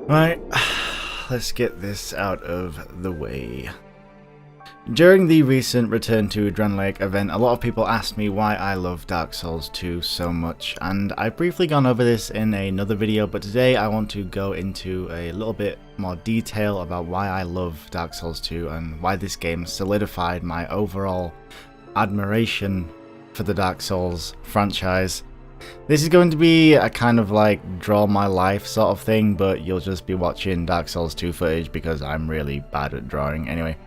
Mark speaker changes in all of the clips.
Speaker 1: Right, let's get this out of the way. During the recent Return to Dren Lake event, a lot of people asked me why I love Dark Souls 2 so much, and I've briefly gone over this in another video, but today I want to go into a little bit more detail about why I love Dark Souls 2 and why this game solidified my overall admiration for the Dark Souls franchise. This is going to be a kind of like draw my life sort of thing, but you'll just be watching Dark Souls 2 footage because I'm really bad at drawing. Anyway,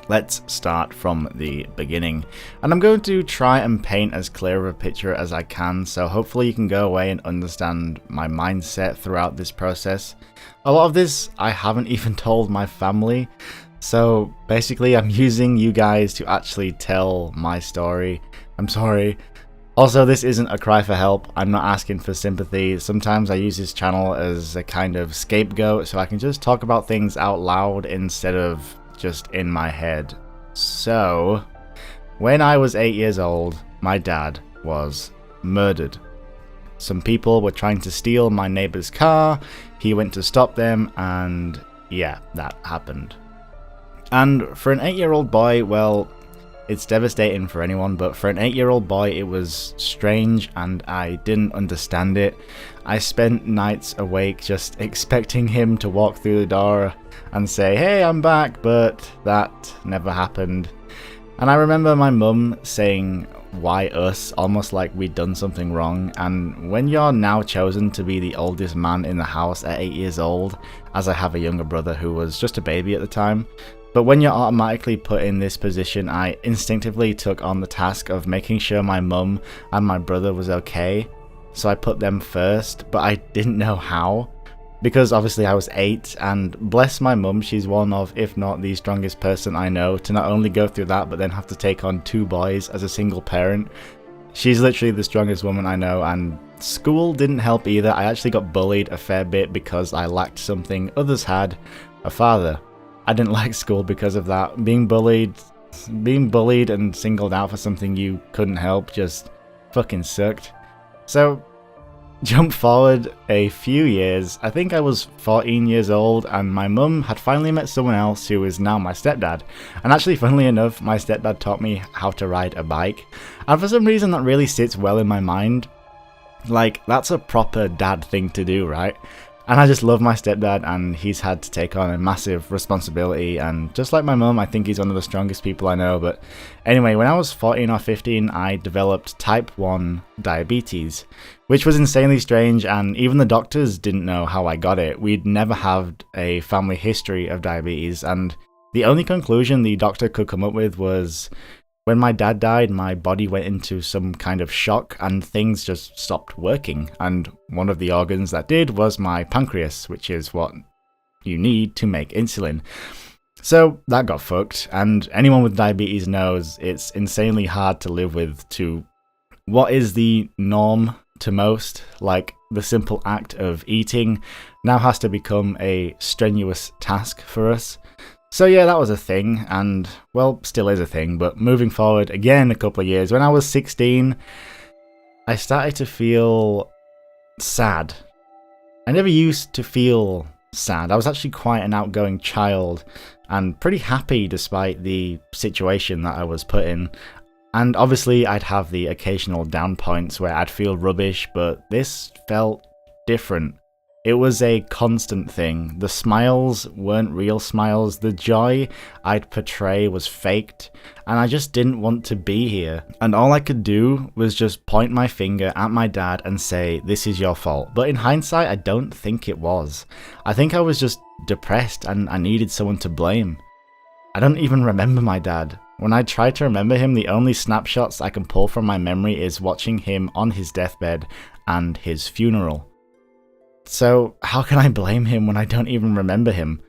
Speaker 1: let's start from the beginning. And I'm going to try and paint as clear of a picture as I can, so hopefully you can go away and understand my mindset throughout this process. A lot of this I haven't even told my family, so basically I'm using you guys to actually tell my story. I'm sorry. Also, this isn't a cry for help. I'm not asking for sympathy. Sometimes I use this channel as a kind of scapegoat so I can just talk about things out loud instead of just in my head. So, when I was 8 years old, my dad was murdered. Some people were trying to steal my neighbor's car. He went to stop them, and yeah, that happened. And for an 8-year-old boy, well, it's devastating for anyone, but for an 8-year-old boy it was strange and I didn't understand it. I spent nights awake just expecting him to walk through the door and say, "Hey, I'm back," but that never happened. And I remember my mum saying, "Why us?" almost like we'd done something wrong. And when you're now chosen to be the oldest man in the house at 8 years old, as I have a younger brother who was just a baby at the time, but when you're automatically put in this position, I instinctively took on the task of making sure my mum and my brother was okay. So I put them first, but I didn't know how. Because obviously I was 8, and bless my mum, she's one of, if not the strongest person I know to not only go through that, but then have to take on 2 boys as a single parent. She's literally the strongest woman I know, and school didn't help either. I actually got bullied a fair bit because I lacked something others had, a father. I didn't like school because of that. Being bullied and singled out for something you couldn't help just fucking sucked. So, jump forward a few years, I think I was 14 years old, and my mum had finally met someone else who is now my stepdad. And actually, funnily enough, my stepdad taught me how to ride a bike. And for some reason that really sits well in my mind. Like, that's a proper dad thing to do, right? And I just love my stepdad, and he's had to take on a massive responsibility, and just like my mum, I think he's one of the strongest people I know. But anyway, when I was 14 or 15, I developed type 1 diabetes, which was insanely strange, and even the doctors didn't know how I got it. We'd never had a family history of diabetes, and the only conclusion the doctor could come up with was, when my dad died, my body went into some kind of shock and things just stopped working. And one of the organs that did was my pancreas, which is what you need to make insulin. So that got fucked, and anyone with diabetes knows it's insanely hard to live with. To what is the norm to most, like the simple act of eating, now has to become a strenuous task for us. So yeah, that was a thing, and well, still is a thing, but moving forward again a couple of years, when I was 16, I started to feel sad. I never used to feel sad. I was actually quite an outgoing child, and pretty happy despite the situation that I was put in. And obviously I'd have the occasional down points where I'd feel rubbish, but this felt different. It was a constant thing. The smiles weren't real smiles. The joy I'd portray was faked, and I just didn't want to be here. And all I could do was just point my finger at my dad and say, "This is your fault." But in hindsight, I don't think it was. I think I was just depressed and I needed someone to blame. I don't even remember my dad. When I try to remember him, the only snapshots I can pull from my memory is watching him on his deathbed and his funeral. So how can I blame him when I don't even remember him?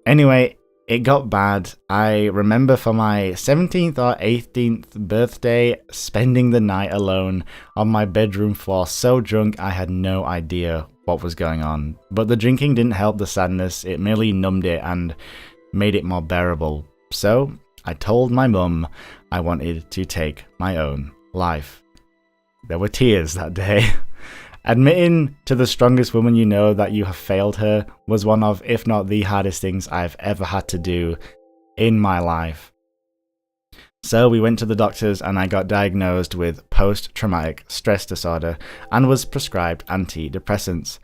Speaker 1: Anyway, it got bad. I remember for my 17th or 18th birthday, spending the night alone on my bedroom floor, so drunk I had no idea what was going on. But the drinking didn't help the sadness, it merely numbed it and made it more bearable. So I told my mum I wanted to take my own life. There were tears that day. Admitting to the strongest woman you know that you have failed her was one of, if not the hardest things I've ever had to do in my life. So we went to the doctors and I got diagnosed with post-traumatic stress disorder and was prescribed antidepressants.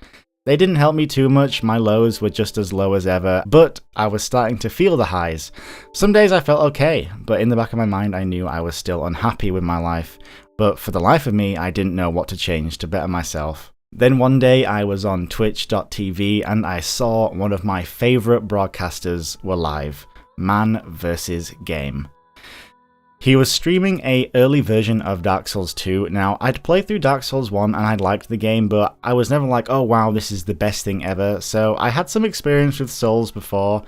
Speaker 1: They didn't help me too much, my lows were just as low as ever, but I was starting to feel the highs. Some days I felt okay, but in the back of my mind I knew I was still unhappy with my life. But for the life of me, I didn't know what to change to better myself. Then one day I was on twitch.tv and I saw one of my favourite broadcasters were live, Man vs Game. He was streaming a early version of Dark Souls 2. Now, I'd played through Dark Souls 1 and I'd liked the game, but I was never like, oh wow, this is the best thing ever. So I had some experience with Souls before,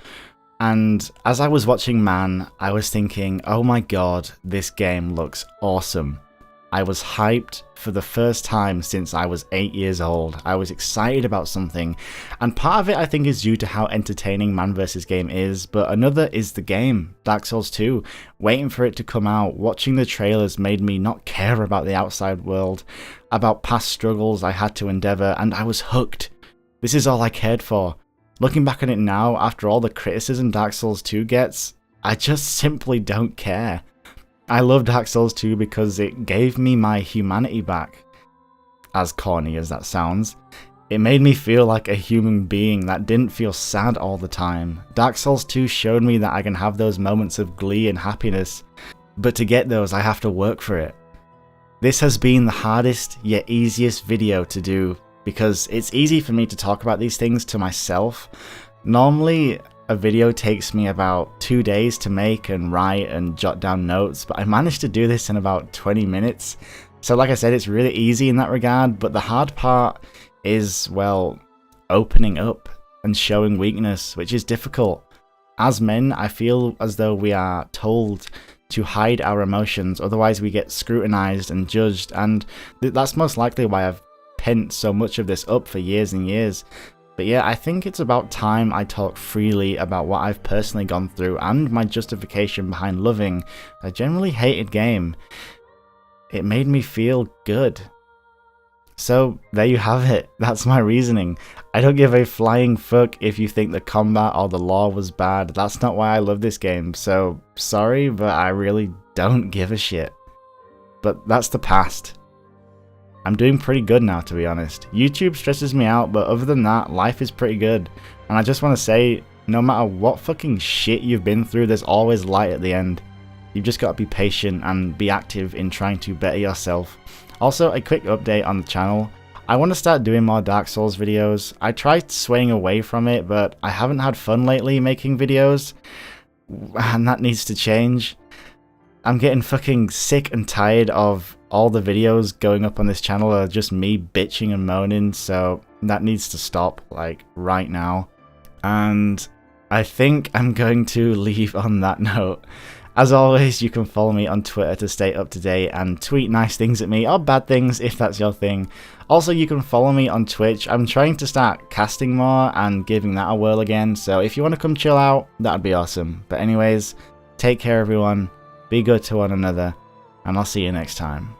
Speaker 1: and as I was watching Man, I was thinking, oh my god, this game looks awesome. I was hyped for the first time since I was 8 years old. I was excited about something, and part of it I think is due to how entertaining Man vs Game is, but another is the game, Dark Souls 2. Waiting for it to come out, watching the trailers made me not care about the outside world, about past struggles I had to endeavour, and I was hooked. This is all I cared for. Looking back on it now, after all the criticism Dark Souls 2 gets, I just simply don't care. I love Dark Souls 2 because it gave me my humanity back. As corny as that sounds, it made me feel like a human being that didn't feel sad all the time. Dark Souls 2 showed me that I can have those moments of glee and happiness, but to get those I have to work for it. This has been the hardest yet easiest video to do because it's easy for me to talk about these things to myself. Normally, a video takes me about 2 days to make and write and jot down notes, but I managed to do this in about 20 minutes. So like I said, it's really easy in that regard, but the hard part is, well, opening up and showing weakness, which is difficult. As men, I feel as though we are told to hide our emotions, otherwise we get scrutinized and judged, and that's most likely why I've pent so much of this up for years and years. But yeah, I think it's about time I talk freely about what I've personally gone through and my justification behind loving a generally hated game. It made me feel good. So there you have it, that's my reasoning. I don't give a flying fuck if you think the combat or the lore was bad, that's not why I love this game, so sorry, but I really don't give a shit. But that's the past. I'm doing pretty good now, to be honest. YouTube stresses me out, but other than that, life is pretty good. And I just want to say, no matter what fucking shit you've been through, there's always light at the end. You've just got to be patient and be active in trying to better yourself. Also, a quick update on the channel. I want to start doing more Dark Souls videos. I tried swaying away from it, but I haven't had fun lately making videos, and that needs to change. I'm getting fucking sick and tired of all the videos going up on this channel are just me bitching and moaning, so that needs to stop, like, right now. And I think I'm going to leave on that note. As always, you can follow me on Twitter to stay up to date and tweet nice things at me, or bad things if that's your thing. Also, you can follow me on Twitch. I'm trying to start casting more and giving that a whirl again, so if you want to come chill out, that'd be awesome. But anyways, take care everyone, be good to one another, and I'll see you next time.